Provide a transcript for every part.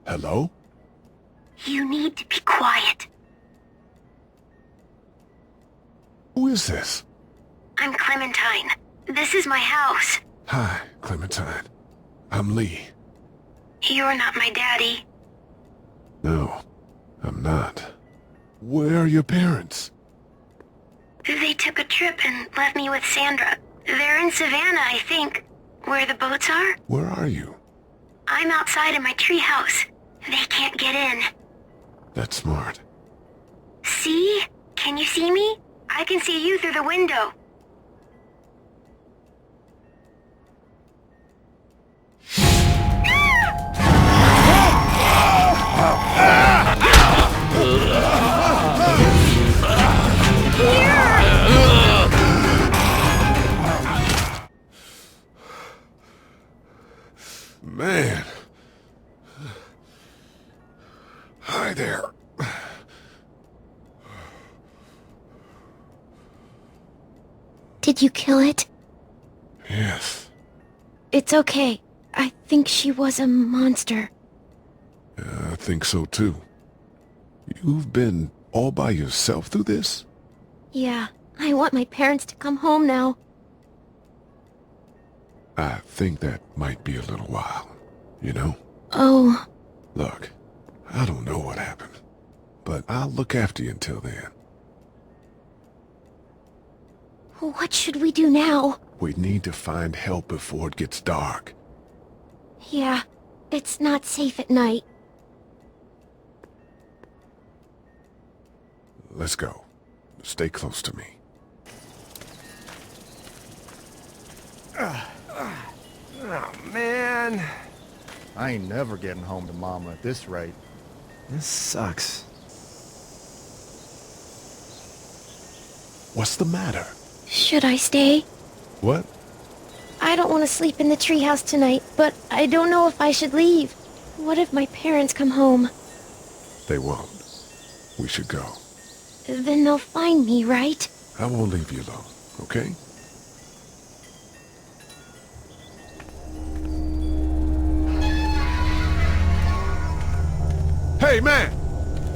Hello? You need to be quiet. Who is this? I'm Clementine. This is my house. Hi, Clementine. I'm Lee. You're not my daddy. No, I'm not. Where are your parents? They took a trip and left me with Sandra. They're in Savannah, I think. Where the boats are? Where are you? I'm outside in my treehouse. They can't get in. That's smart. See? Can you see me? I can see you through the window. Man. Hi there. Did you kill it? Yes. It's okay. I think she was a monster. I think so too. You've been all by yourself through this? Yeah, I want my parents to come home now. I think that might be a little while, you know? Oh. Look, I don't know what happened, but I'll look after you until then. What should we do now? We need to find help before it gets dark. Yeah, it's not safe at night. Let's go. Stay close to me. Oh, man. I ain't never getting home to Mama at this rate. This sucks. What's the matter? Should I stay? What? I don't want to sleep in the treehouse tonight, but I don't know if I should leave. What if my parents come home? They won't. We should go. Then they'll find me, right? I won't leave you alone, okay? Hey, man!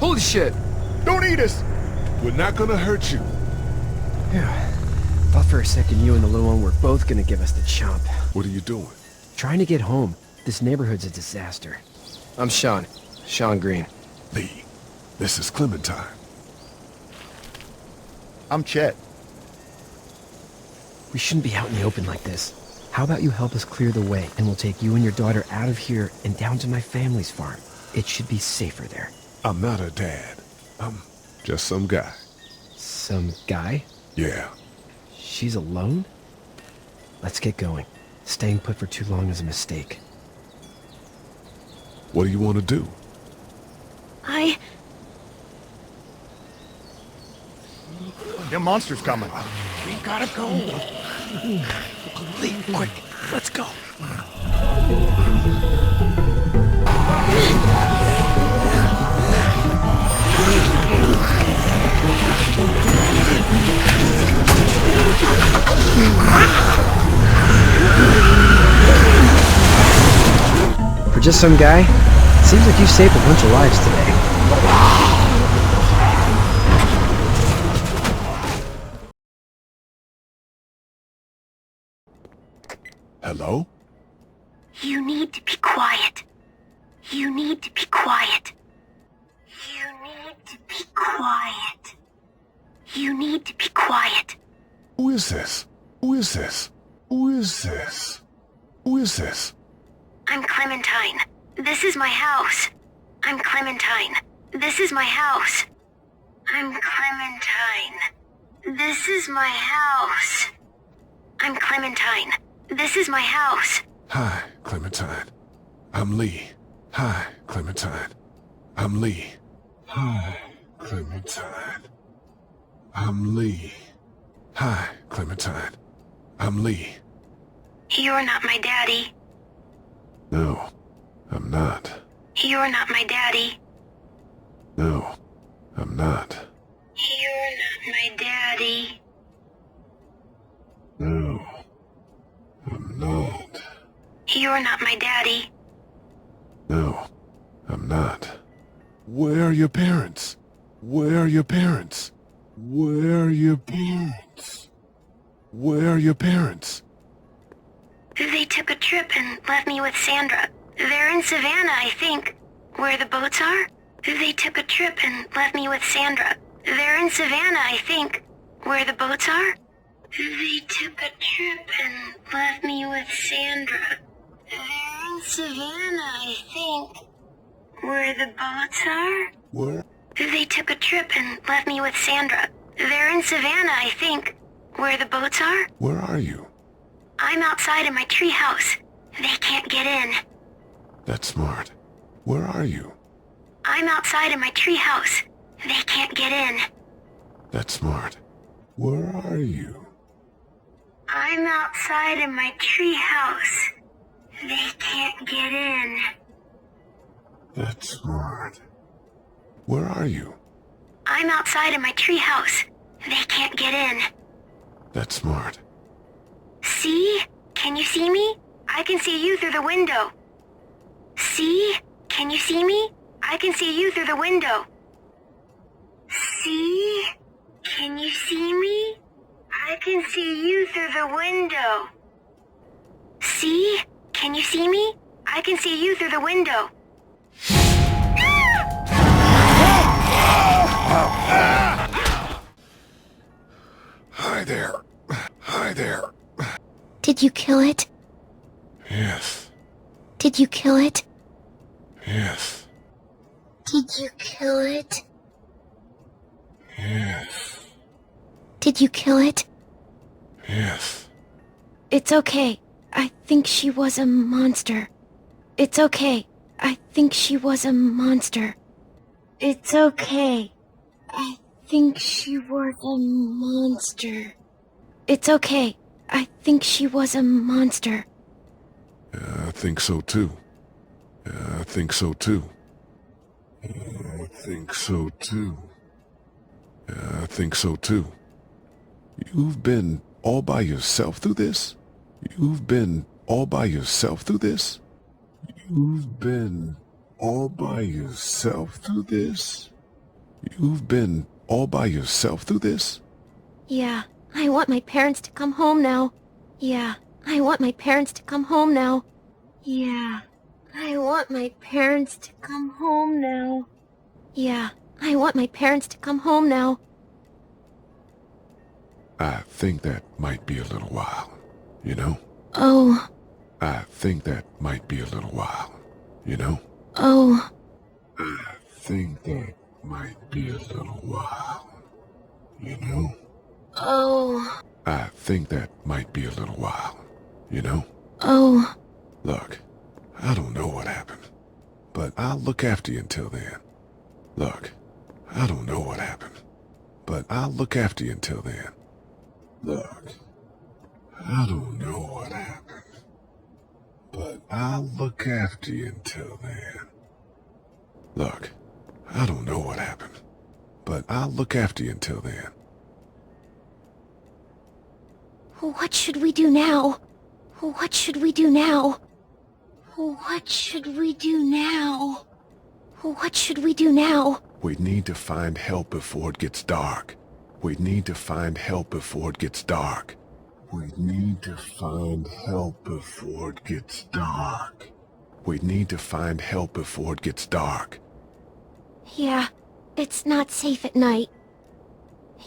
Holy shit! Don't eat us! We're not gonna hurt you. Yeah. Thought for a second you and the little one were both gonna give us the chomp. What are you doing? Trying to get home. This neighborhood's a disaster. I'm Sean. Sean Green. Lee, this is Clementine. I'm Chet. We shouldn't be out in the open like this. How about you help us clear the way, and we'll take you and your daughter out of here and down to my family's farm. It should be safer there. I'm not her dad. I'm just some guy. Some guy? Yeah. She's alone? Let's get going. Staying put for too long is a mistake. What do you want to do? Them monster's coming. We gotta go. Lee, quick. Let's go. For just some guy, seems like you saved a bunch of lives today. Hello? You need to be quiet. You need to be quiet. You need to be quiet. You need to be quiet. Who is this? Who is this? Who is this? Who is this? I'm Clementine. This is my house. I'm Clementine. This is my house. I'm Clementine. This is my house. I'm Clementine. This is my house. Hi, Clementine. I'm Lee. Hi, Clementine. I'm Lee. Hi, Clementine. I'm Lee. Hi, Clementine. I'm Lee. You're not my daddy. No, I'm not. You're not my daddy. No, I'm not. You're not my daddy. No, I'm not. You're not my daddy. No, I'm not. Where are your parents? Where are your parents? Where are your parents? Where are your parents? They took a trip and left me with Sandra. They're in Savannah, I think. Where the boats are? They took a trip and left me with Sandra. They're in Savannah, I think. Where the boats are? They took a trip and left me with Sandra. They're in Savannah, I think. Where the boats are? Where? They took a trip and left me with Sandra. They're in Savannah, I think. Where the boats are? Where are you? I'm outside in my treehouse. They can't get in. That's smart. Where are you? I'm outside in my treehouse. They can't get in. That's smart. Where are you? I'm outside in my treehouse. They can't get in. That's smart. Where are you? I'm outside in my treehouse. They can't get in. That's smart. See? Can you see me? I can see you through the window. See? Can you see me? I can see you through the window. See? Can you see me? I can see you through the window. See? Can you see me? I can see you through the window. Hi there. Hi there. Did you kill it? Yes. Did you kill it? Yes. Did you kill it? Yes. Did you kill it? Yes. It's okay. I think she was a monster. It's okay. I think she was a monster. It's okay. I think she was a monster. It's okay. I think she was a monster. I think so too. I think so too. I think so too. I think so too. You've been all by yourself through this? You've been all by yourself through this? You've been all by yourself through this? You've been all by yourself through this? Yeah, I want my parents to come home now. Yeah, I want my parents to come home now. Yeah, I want my parents to come home now. Yeah, I want my parents to come home now. I think that might be a little while, you know? Oh, I think that might be a little while, you know? oh, I think that might be a little while, you know? oh, I think that might be a little while, you know? oh. Look, I don't know what happened, but I'll look after you until then. Look, I don't know what happened, but I'll look after you until then. Look, I don't know what happened, but I'll look after you until then. Look, I don't know what happened, but I'll look after you until then. What should we do now? What should we do now? What should we do now? What should we do now? We need to find help before it gets dark. We need to find help before it gets dark. We need to find help before it gets dark. We need to find help before it gets dark. Yeah, it's not safe at night.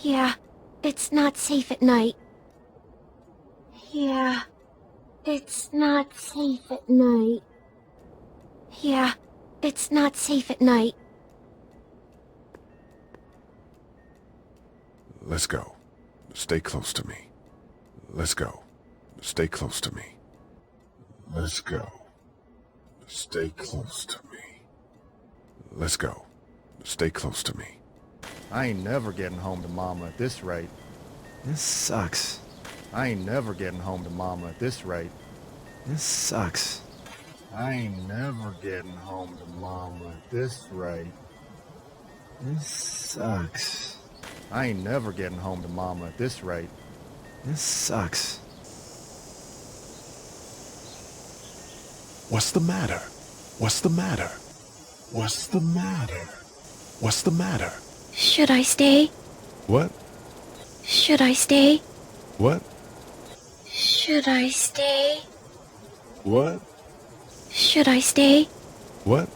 Yeah, it's not safe at night. Yeah, it's not safe at night. Yeah, it's not safe at night. Let's go. Stay close to me. Let's go. Stay close to me. Let's go. Stay close to me. Let's go. Stay close to me. I ain't never getting home to Mama at this rate. This sucks. I ain't never getting home to Mama at this rate. This sucks. I ain't never getting home to Mama at this rate. This sucks. I ain't never getting home to Mama at this rate. This sucks. What's the matter? What's the matter? What's the matter? What's the matter? Should I stay? What? Should I stay? What? Should I stay? What? Should I stay? What?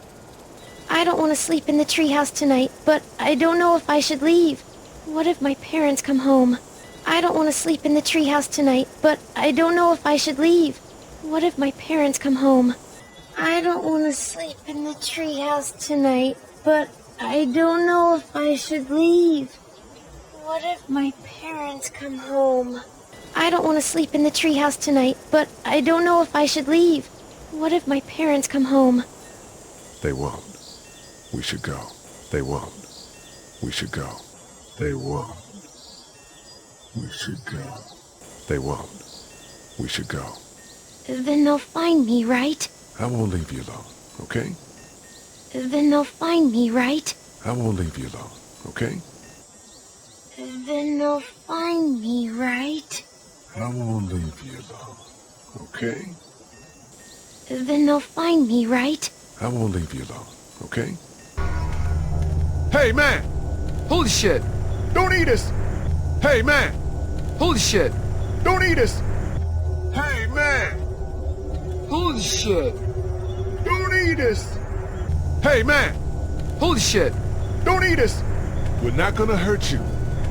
I don't want to sleep in the treehouse tonight, but I don't know if I should leave. What if my parents come home? I don't want to sleep in the treehouse tonight, but I don't know if I should leave. What if my parents come home? I don't want to sleep in the treehouse tonight, but I don't know if I should leave. What if my parents come home? I don't want to sleep in the treehouse tonight, but I don't know if I should leave. What if my parents come home? They won't. We should go. They won't. We should go. They won't. We should go. They won't. We should go. Then they'll find me, right? I won't leave you alone, okay? Then they'll find me, right? I won't leave you alone, okay? Then they'll find me, right? I won't leave you alone, okay? Then they'll find me, right? I won't leave you alone, okay? Hey, man! Holy shit! Don't eat us! Hey, man! Holy shit! Don't eat us! Hey, man! Holy shit! Don't eat us! Hey, man! Holy shit! Don't eat us! We're not gonna hurt you.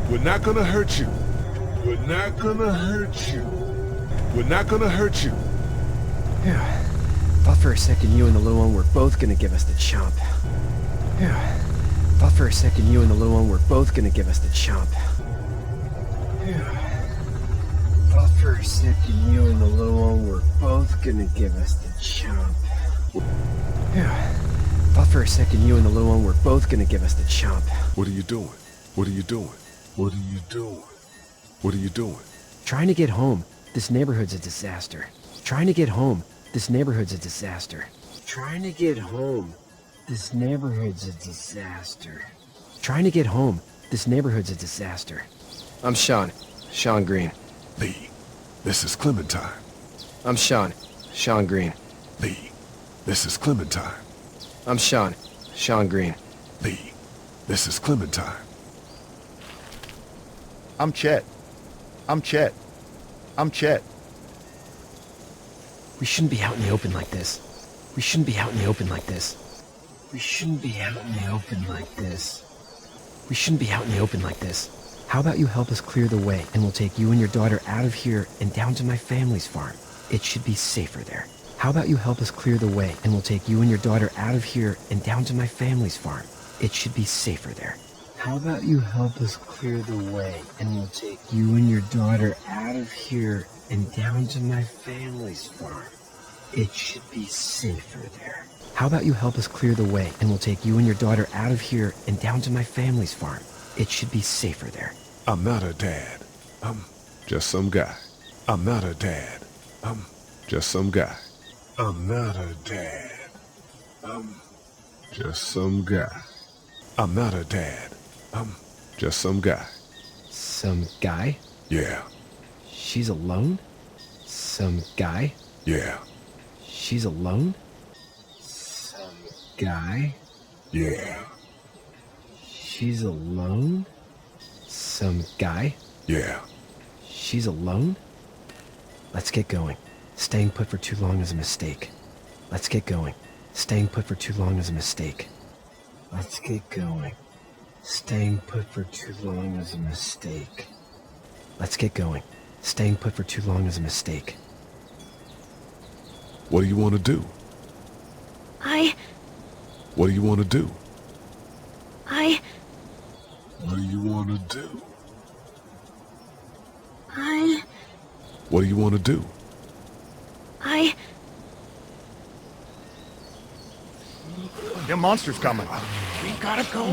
We're not gonna hurt you. We're not gonna hurt you. We're not gonna hurt you. Yeah. Thought for a second you and the little one were both gonna give us the chomp. Yeah. Thought for a second you and the little one were both gonna give us the chomp. Yeah. Thought for a second you and the little one were both gonna give us the chomp. Yeah. Thought for a second you and the little one were both gonna give us the chomp. What are you doing? What are you doing? What are you doing? What are you doing? Trying to get home. This neighborhood's a disaster. Trying to get home. This neighborhood's a disaster. Trying to get home. This neighborhood's a disaster. Trying to get home. This neighborhood's a disaster. I'm Sean. Sean Green. Lee, this is Clementine. I'm Sean. Sean Green. Lee, this is Clementine. I'm Sean. Sean Green. Lee, this is Clementine. I'm Chet. I'm Chet. I'm Chet. We shouldn't be out in the open like this. We shouldn't be out in the open like this. We shouldn't be out in the open like this. We shouldn't be out in the open like this. How about you help us clear the way, and we'll take you and your daughter out of here and down to my family's farm. It should be safer there. How about you help us clear the way, and we'll take you and your daughter out of here and down to my family's farm. It should be safer there. How about you help us clear the way, and we'll take you and your daughter out of here and down to my family's farm. It should be safer there. How about you help us clear the way, and we'll take you and your daughter out of here and down to my family's farm. It should be safer there. I'm not a dad. I'm just some guy. I'm not a dad. I'm just some guy. I'm not a dad. I'm just some guy. I'm not a dad. I'm just some guy. Some guy? Yeah, She's alone? Some guy? yeah, She's alone? Some guy? yeah, She's alone? Some guy? yeah. She's alone? Let's get going. Staying put for too long is a mistake. Let's get going. Staying put for too long is a mistake. Let's get going. Staying put for too long is a mistake. Let's get going. Staying put for too long is a mistake. What do you want to do? What do you want to do? What do you want to do? What do you want to do? Them monsters coming. We gotta go.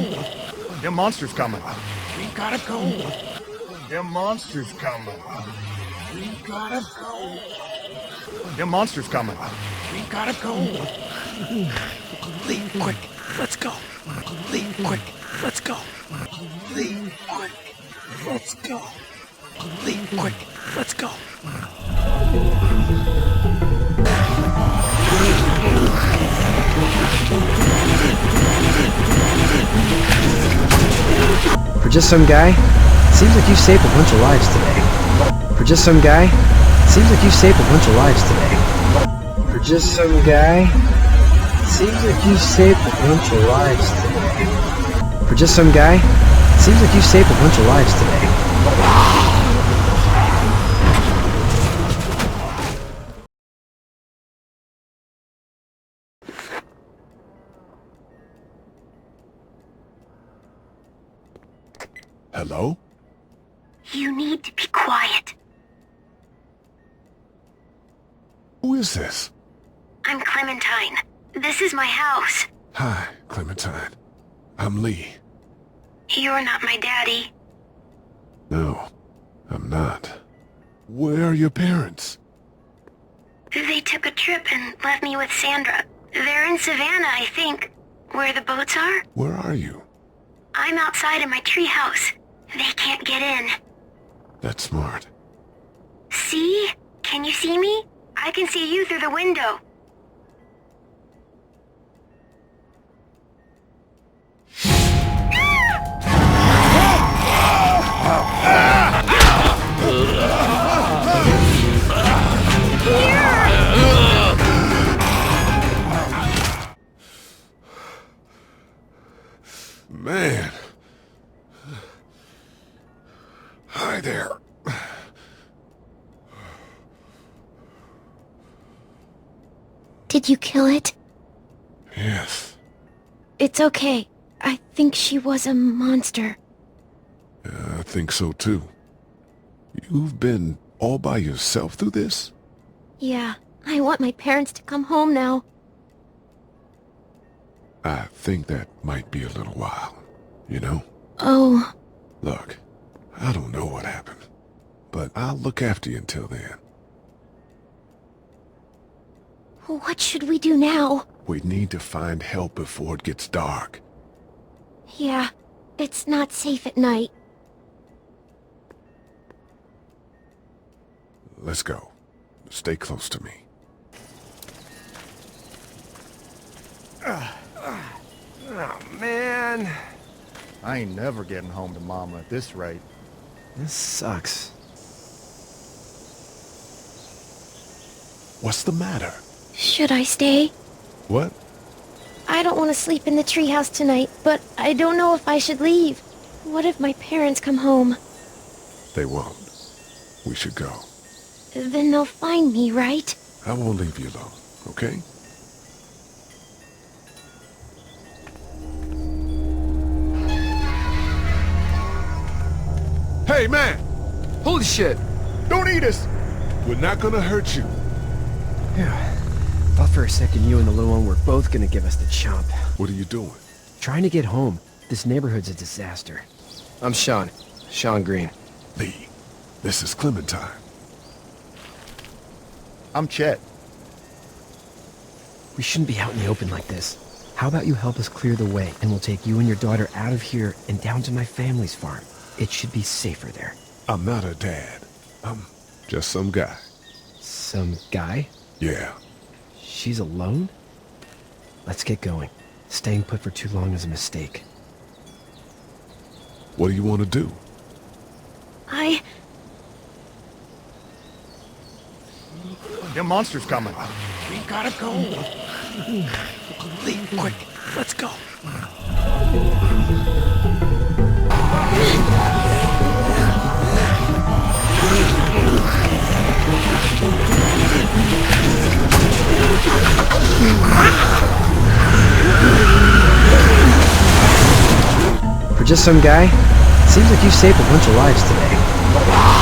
Them monsters coming. We gotta go. Them monsters coming. We gotta go. Them monsters coming. We gotta go. Leave quick. Let's go. Leave quick. Let's go. Leave quick. Let's go. Leave quick. Let's go. For just some guy, seems like you saved a bunch of lives today. For just some guy, seems like you saved a bunch of lives today. For just some guy, seems like you saved a bunch of lives today. For just some guy, seems like you saved a bunch of lives today. Hello? You need to be quiet. Who is this? I'm Clementine. This is my house. Hi, Clementine. I'm Lee. You're not my daddy. No, I'm not. Where are your parents? They took a trip and left me with Sandra. They're in Savannah, I think. Where the boats are? Where are you? I'm outside in my treehouse. They can't get in. That's smart. See? Can you see me? I can see you through the window. Man. Hi there. Did you kill it? Yes. It's okay. I think she was a monster. Yeah, I think so too. You've been all by yourself through this? Yeah, I want my parents to come home now. I think that might be a little while, you know? Oh, Look, I don't know what happened, but I'll look after you until then. what should we do now? We need to find help before it gets dark. Yeah, it's not safe at night. Let's go. Stay close to me. Oh, man. I ain't never getting home to Mama at this rate. This sucks. What's the matter? Should I stay? What? I don't want to sleep in the treehouse tonight, but I don't know if I should leave. What if my parents come home? They won't. We should go. Then they'll find me, right? I won't leave you alone, okay? Hey, man! Holy shit! Don't eat us! We're not gonna hurt you. Yeah. Thought for a second you and the little one were both gonna give us the chomp. What are you doing? Trying to get home. This neighborhood's a disaster. I'm Sean. Sean Green. Lee, this is Clementine. I'm Chet. We shouldn't be out in the open like this. How about you help us clear the way, and we'll take you and your daughter out of here and down to my family's farm. It should be safer there. I'm not her dad. I'm just some guy. Some guy? Yeah. She's alone? Let's get going. Staying put for too long is a mistake. What do you want to do? Them monster's coming. We gotta go. Lee, quick. Let's go. For just some guy, seems like you saved a bunch of lives today.